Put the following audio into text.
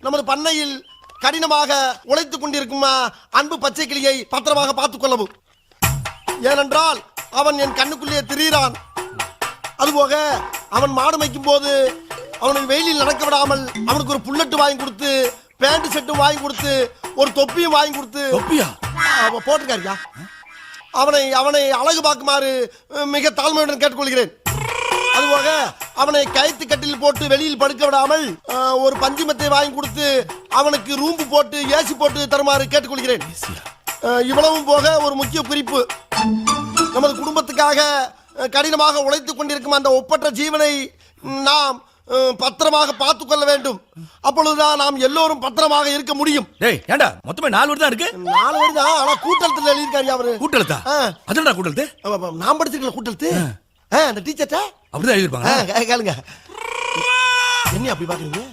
நமது பண்ணையில் கடினமாக உழைத்துக் கொண்டிருக்கும் அன்பு பச்சை கிளியை பத்திரமாக பார்த்துக் கொள்ளவும். ஏனென்றால் அவன் என் கண்ணுக்குள்ளே திரிகிறான். அதுபோக அவன் மாடு மேய்க்கும் போது அவனுக்கு வெயிலில் நடக்க விடாமல் அவனுக்கு ஒரு புல்லட்டு வாங்கி கொடுத்து, பேண்ட் செட்டும் வாங்கி கொடுத்து, ஒரு தொப்பியும் வாங்கி கொடுத்து போட்டிருக்காருயா. அவனை அவனை அழகு பார்க்குமாறு மிக தாழ்மையுடன் கேட்டுக்கொள்கிறேன். அதுபோக அவனை கயிற்று கட்டில் போட்டு வெளியில் படுக்க விடாமல் ஒரு பஞ்சுமத்தை வாங்கி கொடுத்து அவனுக்கு ரூம்பு போட்டு ஏசி போட்டு தருமாறு கேட்டுக்கொள்கிறேன். இவ்வளவும் போக ஒரு முக்கிய குறிப்பு, நமது குடும்பத்துக்காக கடினமாக உழைத்துக் கொண்டிருக்கும் அந்த ஒப்பற்ற ஜீவனை நாம் பத்திரமாக பார்த்துக் கொள்ள வேண்டும். அப்பொழுதுதான் நாம் எல்லோரும் பத்திரமாக இருக்க முடியும். ஏண்டா மொத்தமே 4 வரி தான் இருக்கு. 4 வரி தான், ஆனா கூட்டெழுத்துல எழுதியிருக்காரு அவரு. கூட்டெழுத்தா? அதுடா கூட்டெழுத்து. நான் படிச்சிருக்கல கூட்டெழுத்து. அந்த டீச்சர்ட்ட அப்படிதான் எழுதிருப்பாங்க. கேளுங்க. என்ன அப்படி பாக்குறீங்க?